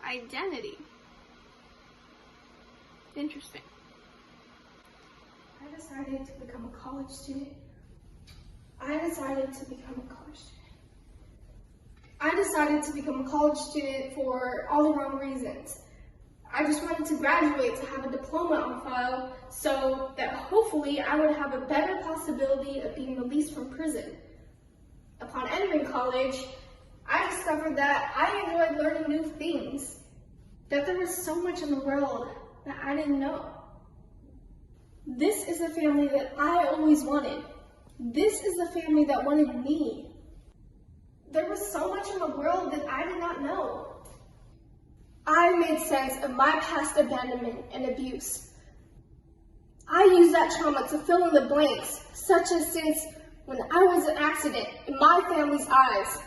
identity. Interesting. I decided to become a college student. I decided to become a college student for all the wrong reasons. I just wanted to graduate to have a diploma on file so that hopefully I would have a better possibility of being released from prison. Upon entering college, I discovered that I enjoyed learning new things, that there was so much in the world that I didn't know. This is the family that I always wanted. This is the family that wanted me. There was so much in the world that I did not know. I made sense of my past abandonment and abuse. I used that trauma to fill in the blanks, such as since when I was an accident in my family's eyes.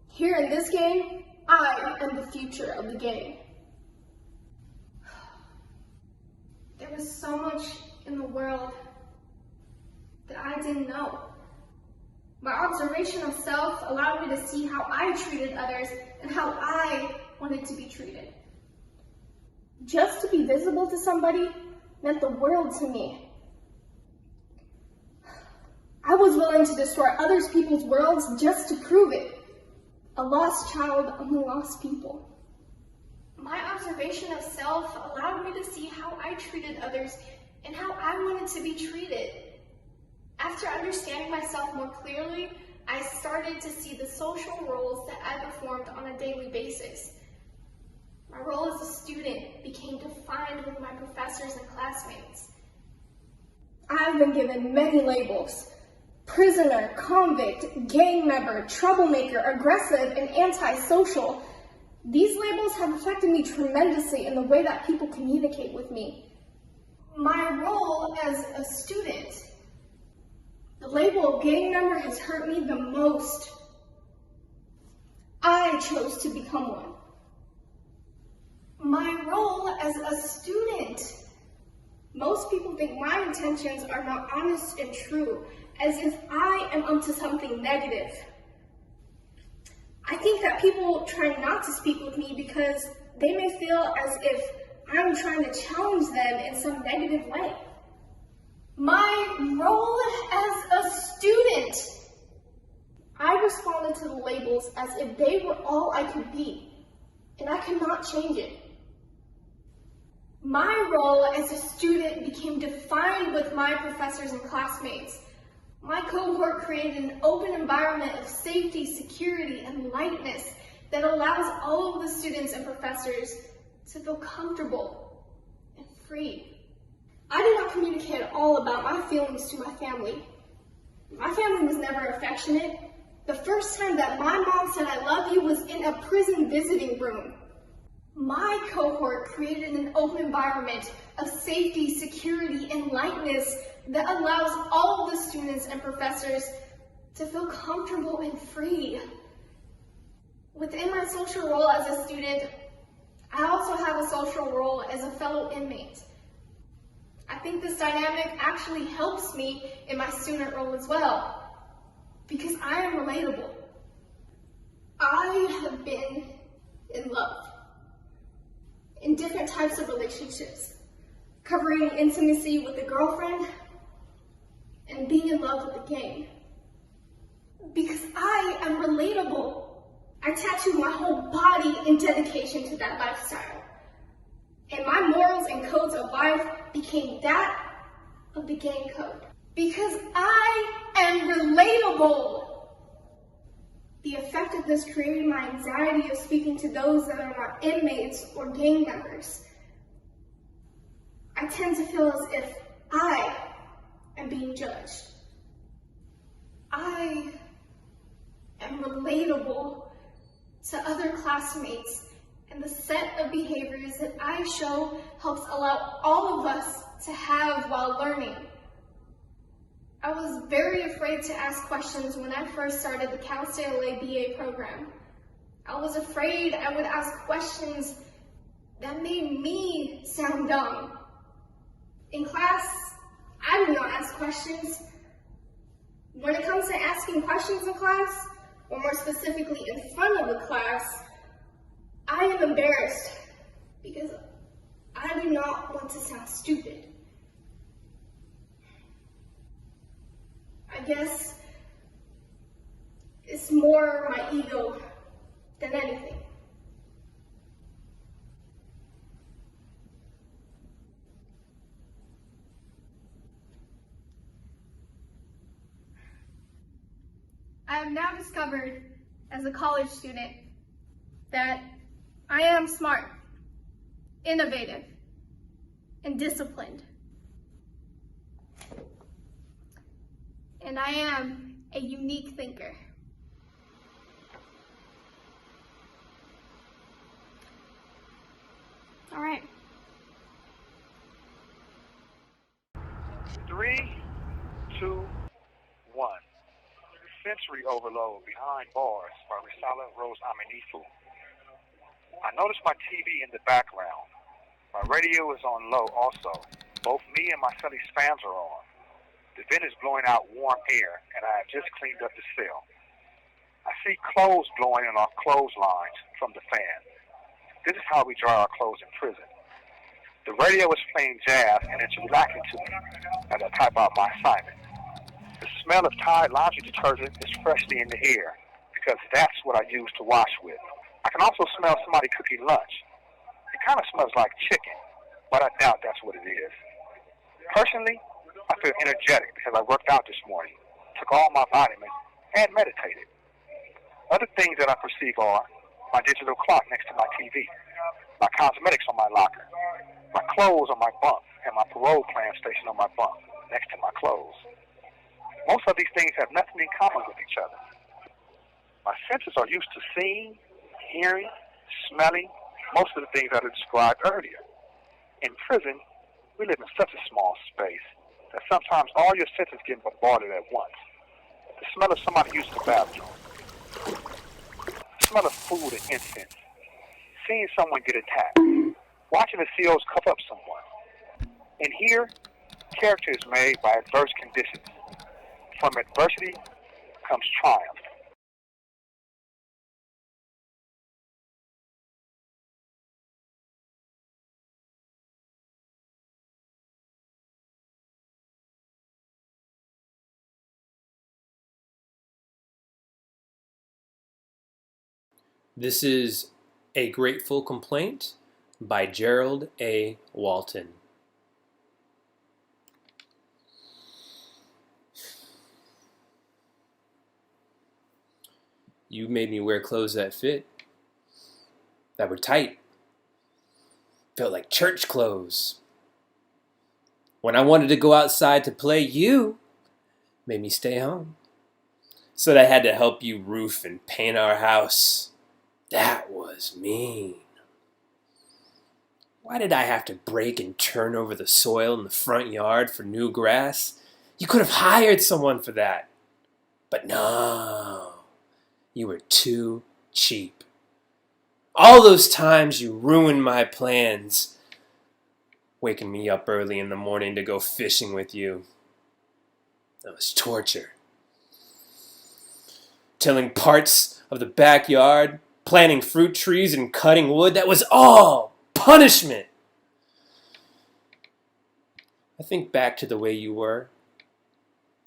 Here in this game, I am the future of the game. There was so much in the world that I didn't know. My observation of self allowed me to see how I treated others and how I wanted to be treated. Just to be visible to somebody meant the world to me. I was willing to destroy other people's worlds just to prove it. A lost child among lost people. My observation of self allowed me to see how I treated others and how I wanted to be treated. After understanding myself more clearly, I started to see the social roles that I performed on a daily basis. My role as a student became defined with my professors and classmates. I've been given many labels: prisoner, convict, gang member, troublemaker, aggressive, and antisocial. These labels have affected me tremendously in the way that people communicate with me. My role as a student, the label of gang member has hurt me the most. I chose to become one. My role as a student, most people think my intentions are not honest and true, as if I am up to something negative. I think that people try not to speak with me because they may feel as if I'm trying to challenge them in some negative way. My role as a student, I responded to the labels as if they were all I could be, and I could not change it. My role as a student became defined with my professors and classmates. My cohort created an open environment of safety, security, and lightness that allows all of the students and professors to feel comfortable and free. I did not communicate at all about my feelings to my family. My family was never affectionate. The first time that my mom said I love you was in a prison visiting room. My cohort created an open environment of safety, security, and lightness that allows all of the students and professors to feel comfortable and free. Within my social role as a student, I also have a social role as a fellow inmate. I think this dynamic actually helps me in my student role as well, because I am relatable. I have been in love, in different types of relationships, covering intimacy with a girlfriend and being in love with a gang. Because I am relatable. I tattooed my whole body in dedication to that lifestyle. And my morals and codes of life became that of the gang code. Because I am relatable. The effect of this created my anxiety of speaking to those that are not inmates or gang members. I tend to feel as if I am being judged. I am relatable to other classmates, and the set of behaviors that I show helps allow all of us to have while learning. I was very afraid to ask questions when I first started the Cal State LA BA program. I was afraid I would ask questions that made me sound dumb. In class, I do not ask questions. When it comes to asking questions in class, or more specifically in front of the class, I am embarrassed because I do not want to sound stupid. I guess it's more my ego than anything. I have now discovered, as a college student, that I am smart, innovative, and disciplined. And I am a unique thinker. All right. 3, 2, 1. Sensory Overload Behind Bars by Risala Rose Amenifu. I noticed my TV in the background. My radio is on low also. Both me and my celly's fans are on. The vent is blowing out warm air, and I have just cleaned up the cell. I see clothes blowing in our clotheslines from the fan. This is how we dry our clothes in prison. The radio is playing jazz, and it's relaxing to me as I type out my assignment. The smell of Tide laundry detergent is freshly in the air because that's what I use to wash with. I can also smell somebody cooking lunch. It kind of smells like chicken, but I doubt that's what it is. Personally, I feel energetic because I worked out this morning, took all my vitamins, and meditated. Other things that I perceive are my digital clock next to my TV, my cosmetics on my locker, my clothes on my bunk, and my parole plan station on my bunk next to my clothes. Most of these things have nothing in common with each other. My senses are used to seeing, hearing, smelling, most of the things that I described earlier. In prison, we live in such a small space that sometimes all your senses get bombarded at once. The smell of somebody using the bathroom, the smell of food and incense, seeing someone get attacked, watching the COs cuff up someone. And here, character is made by adverse conditions. From adversity comes triumph. This is A Grateful Complaint by Gerald A. Walton. You made me wear clothes that fit, that were tight, felt like church clothes. When I wanted to go outside to play, you made me stay home. So that I had to help you roof and paint our house. That was mean. Why did I have to break and turn over the soil in the front yard for new grass? You could have hired someone for that. But no. You were too cheap. All those times you ruined my plans, waking me up early in the morning to go fishing with you. That was torture. Tilling parts of the backyard, planting fruit trees and cutting wood, that was all punishment. I think back to the way you were,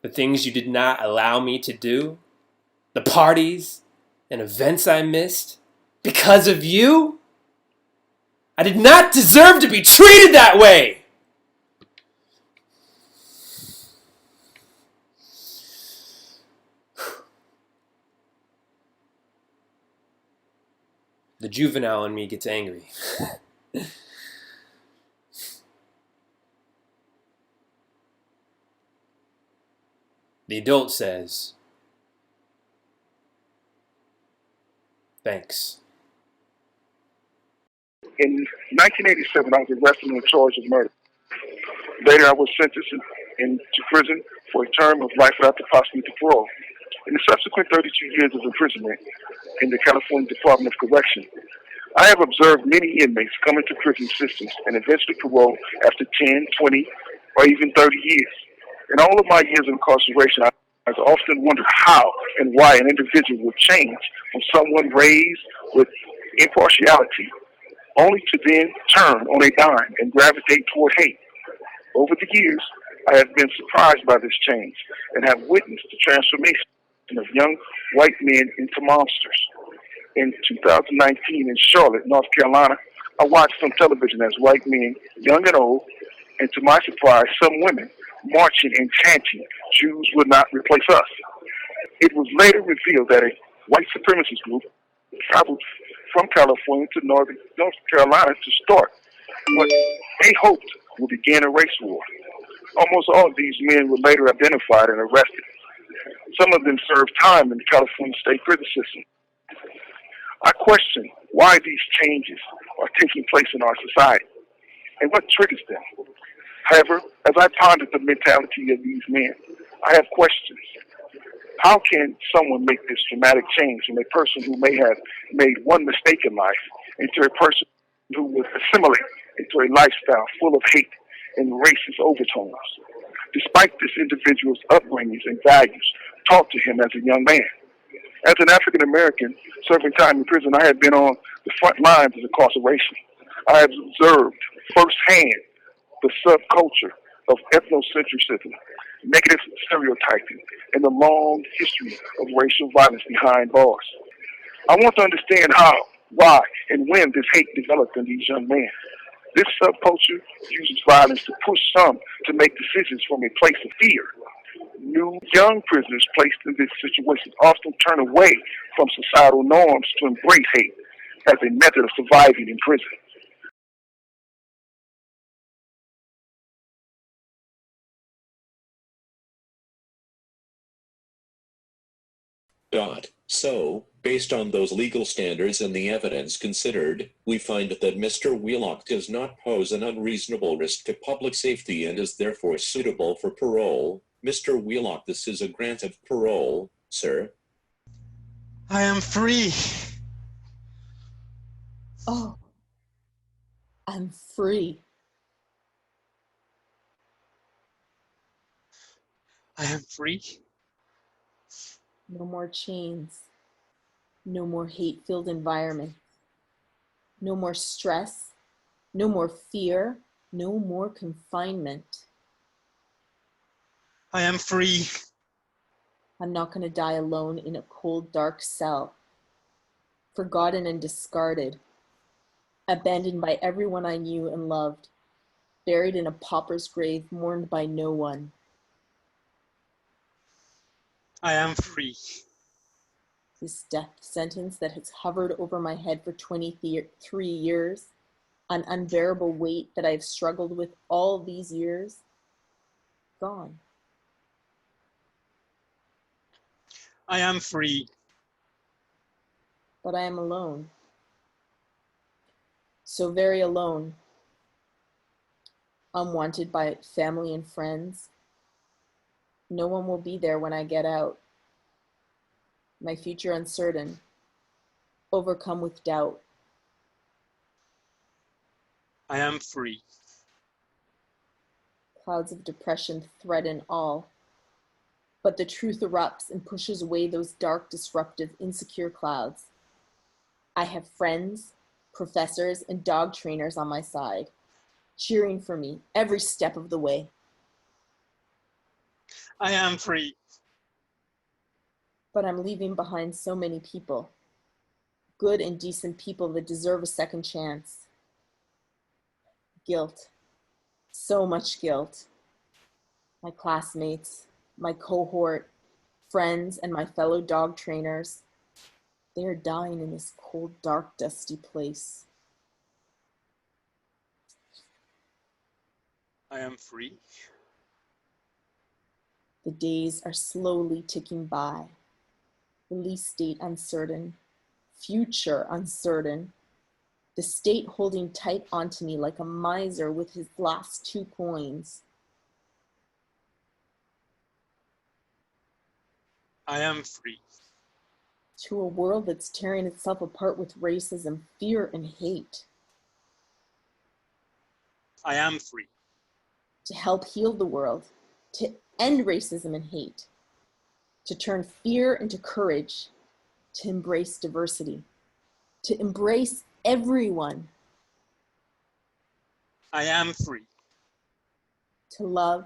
the things you did not allow me to do, the parties and events I missed because of you. I did not deserve to be treated that way. The juvenile in me gets angry. The adult says, thanks. In 1987, I was arrested and charged with murder. Later, I was sentenced into prison for a term of life without the possibility of parole. In the subsequent 32 years of imprisonment in the California Department of Correction, I have observed many inmates come into prison systems and eventually parole after 10, 20, or even 30 years. In all of my years of incarceration, I've often wondered how and why an individual would change from someone raised with impartiality, only to then turn on a dime and gravitate toward hate. Over the years, I have been surprised by this change and have witnessed the transformation of young white men into monsters. In 2019 in Charlotte, North Carolina, I watched on television as white men, young and old, and to my surprise, some women, marching and chanting, "Jews will not replace us." It was later revealed that a white supremacist group traveled from California to North Carolina to start what they hoped would begin a race war. Almost all of these men were later identified and arrested. Some of them served time in the California state prison system. I question why these changes are taking place in our society and what triggers them. However, as I pondered the mentality of these men, I have questions. How can someone make this dramatic change from a person who may have made one mistake in life into a person who would assimilate into a lifestyle full of hate and racist overtones, despite this individual's upbringings and values taught to him as a young man? As an African American serving time in prison, I have been on the front lines of incarceration. I have observed firsthand the subculture of ethnocentrism, negative stereotyping, and the long history of racial violence behind bars. I want to understand how, why, and when this hate developed in these young men. This subculture uses violence to push some to make decisions from a place of fear. New young prisoners placed in this situation often turn away from societal norms to embrace hate as a method of surviving in prison. So, based on those legal standards and the evidence considered, we find that Mr. Wheelock does not pose an unreasonable risk to public safety and is therefore suitable for parole. Mr. Wheelock, this is a grant of parole, sir. I am free. Oh, I'm free. I am free. No more chains. No more hate-filled environments. No more stress. No more fear. No more confinement. I am free. I'm not going to die alone in a cold, dark cell. Forgotten and discarded. Abandoned by everyone I knew and loved. Buried in a pauper's grave, mourned by no one. I am free. This death sentence that has hovered over my head for 23 years, an unbearable weight that I've struggled with all these years, gone. I am free. But I am alone. So very alone. Unwanted by family and friends. No one will be there when I get out. My future uncertain. Overcome with doubt. I am free. Clouds of depression threaten all. But the truth erupts and pushes away those dark, disruptive, insecure clouds. I have friends, professors, and dog trainers on my side, cheering for me every step of the way. I am free. But I'm leaving behind so many people, good and decent people that deserve a second chance. Guilt, so much guilt. My classmates, my cohort, friends, and my fellow dog trainers, they are dying in this cold, dark, dusty place. I am free. The days are slowly ticking by. Release date uncertain, future uncertain. The state holding tight onto me like a miser with his last 2 coins. I am free. To a world that's tearing itself apart with racism, fear, and hate. I am free. To help heal the world, to end racism and hate, to turn fear into courage, to embrace diversity, to embrace everyone, I am free. to love,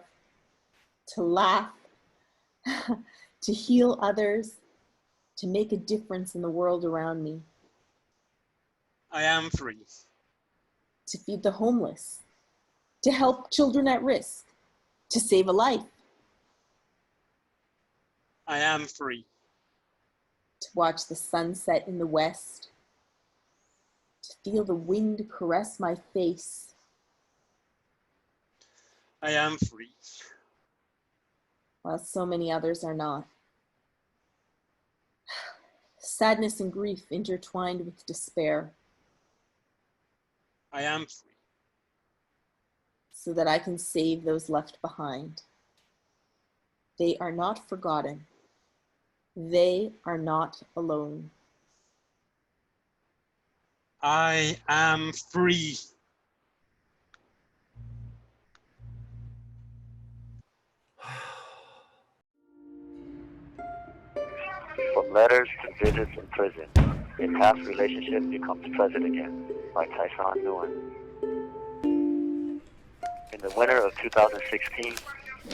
to laugh, to heal others, to make a difference in the world around me, I am free. to feed the homeless, to help children at risk, to save a life, I am free. to watch the sunset in the west, to feel the wind caress my face, I am free. while so many others are not. Sadness and grief intertwined with despair, I am free. so that I can save those left behind. They are not forgotten. They are not alone. I am free. From letters to visits in prison, a past relationship becomes present again, by Tyson Nguyen. In the winter of 2016,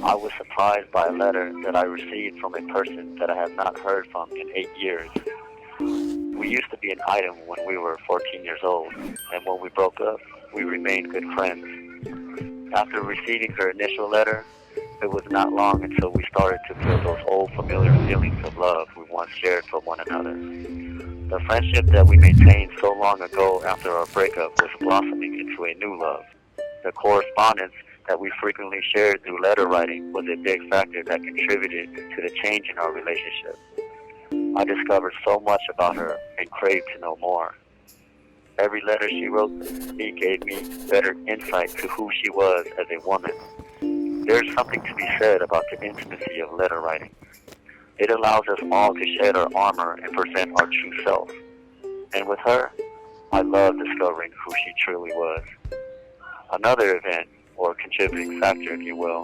I was surprised by a letter that I received from a person that I have not heard from in 8 years. We used to be an item when we were 14 years old, and when we broke up, we remained good friends. After receiving her initial letter, it was not long until we started to feel those old familiar feelings of love we once shared for one another. The friendship that we maintained so long ago after our breakup was blossoming into a new love. The correspondence that we frequently shared through letter writing was a big factor that contributed to the change in our relationship. I discovered so much about her and craved to know more. Every letter she wrote me gave me better insight to who she was as a woman. There's something to be said about the intimacy of letter writing. It allows us all to shed our armor and present our true self. And with her, I love discovering who she truly was. Another event, or contributing factor if you will,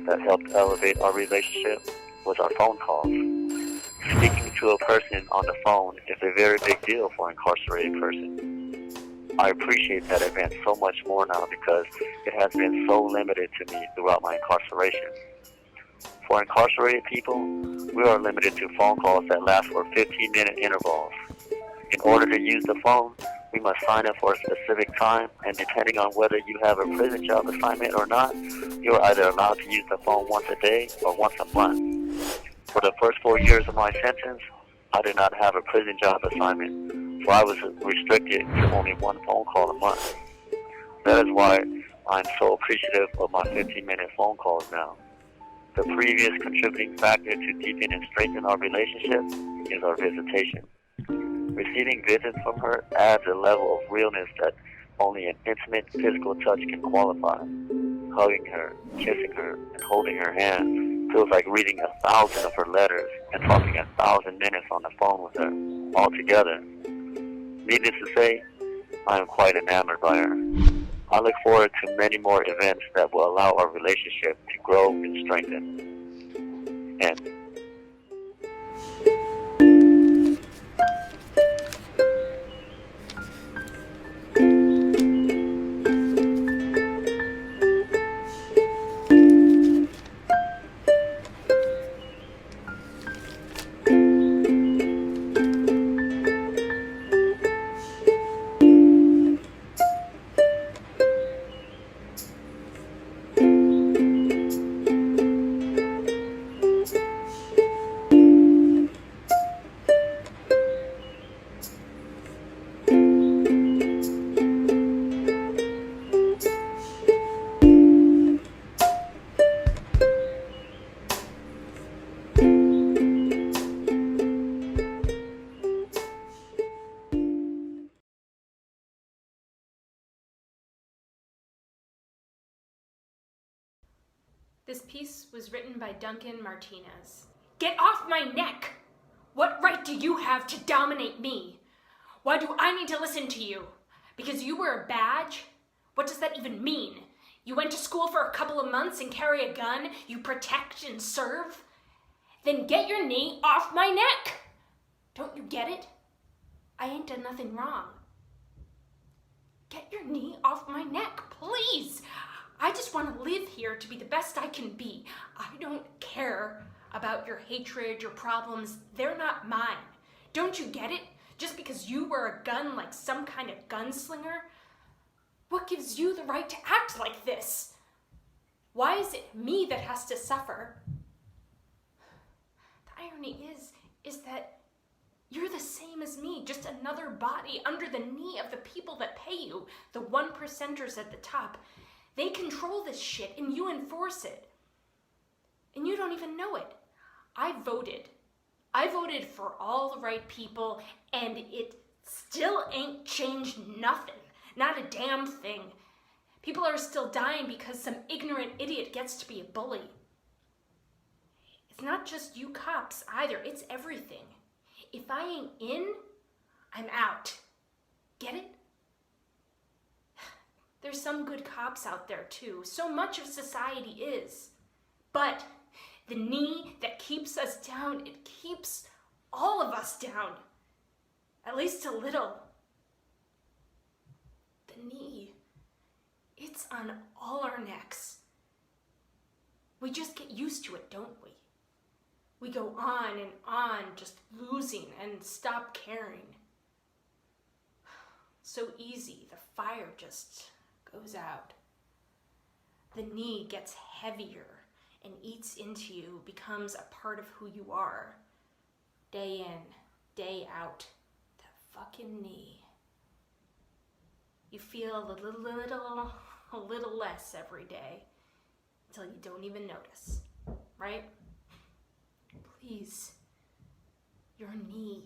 that helped elevate our relationship was our phone calls. Speaking to a person on the phone is a very big deal for an incarcerated person. I appreciate that event so much more now because it has been so limited to me throughout my incarceration. For incarcerated people, we are limited to phone calls that last for 15-minute intervals. In order to use the phone, we must sign up for a specific time, and depending on whether you have a prison job assignment or not, you are either allowed to use the phone once a day or once a month. For the first 4 years of my sentence, I did not have a prison job assignment, so I was restricted to only one phone call a month. That is why I'm so appreciative of my 15-minute phone calls now. The previous contributing factor to deepen and strengthen our relationship is our visitation. Receiving visits from her adds a level of realness that only an intimate physical touch can qualify. Hugging her, kissing her, and holding her hand feels like reading 1,000 of her letters and talking 1,000 minutes on the phone with her, all together. Needless to say, I am quite enamored by her. I look forward to many more events that will allow our relationship to grow and strengthen. And This piece was written by Duncan Martinez. Get off my neck! What right do you have to dominate me? Why do I need to listen to you? Because you were a badge? What does that even mean? You went to school for a couple of months and carry a gun you protect and serve? Then get your knee off my neck! Don't you get it? I ain't done nothing wrong. Get your knee off my neck, please. I just want to live here to be the best I can be. I don't care about your hatred, your problems. They're not mine. Don't you get it? Just because you wear a gun like some kind of gunslinger? What gives you the right to act like this? Why is it me that has to suffer? The irony is that you're the same as me, just another body under the knee of the people that pay you, the 1%ers at the top. They control this shit and you enforce it. And you don't even know it. I voted. I voted for all the right people, and it still ain't changed nothing. Not a damn thing. People are still dying because some ignorant idiot gets to be a bully. It's not just you cops either, it's everything. If I ain't in, I'm out. Get it? There's some good cops out there too. So much of society is. But the knee that keeps us down, it keeps all of us down. At least a little. The knee, it's on all our necks. We just get used to it, don't we? We go on and on, just losing and stop caring. So easy, the fire just goes out. The knee gets heavier and eats into you, becomes a part of who you are. Day in, day out, that fucking knee. You feel a little less every day until you don't even notice, right? Please, your knee.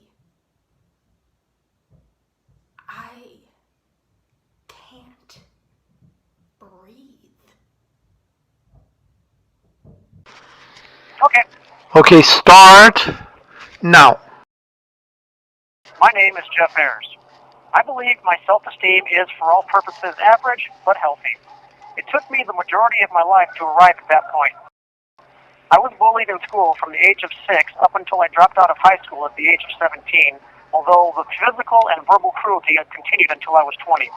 I can't breathe. Okay, Okay, start now. my name is Jeff Ayers. I believe my self-esteem is, for all purposes, average but healthy. It took me the majority of my life to arrive at that point. I was bullied in school from the age of 6 up until I dropped out of high school at the age of 17, although the physical and verbal cruelty had continued until I was 20.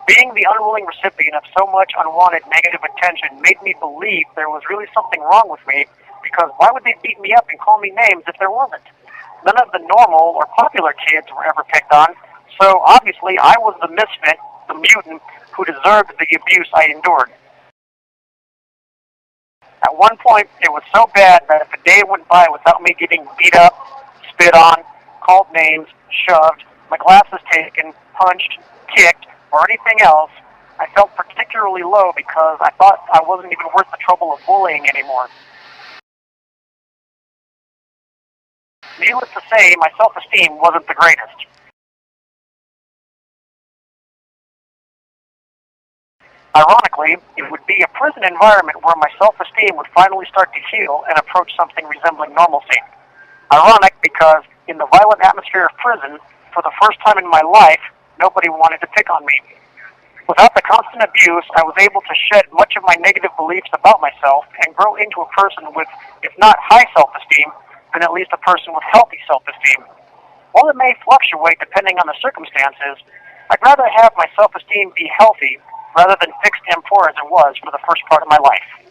Being the unwilling recipient of so much unwanted negative attention made me believe there was really something wrong with me, because why would they beat me up and call me names if there wasn't? None of the normal or popular kids were ever picked on, so obviously I was the misfit, the mutant, who deserved the abuse I endured. At one point, it was so bad that if a day went by without me getting beat up, spit on, called names, shoved, my glasses taken, punched, kicked, or anything else, I felt particularly low because I thought I wasn't even worth the trouble of bullying anymore. Needless to say, my self-esteem wasn't the greatest. Ironically, it would be a prison environment where my self-esteem would finally start to heal and approach something resembling normalcy. Ironic because in the violent atmosphere of prison, for the first time in my life, nobody wanted to pick on me. Without the constant abuse, I was able to shed much of my negative beliefs about myself and grow into a person with, if not high self-esteem, then at least a person with healthy self-esteem. While it may fluctuate depending on the circumstances, I'd rather have my self-esteem be healthy rather than fixed and poor as it was for the first part of my life.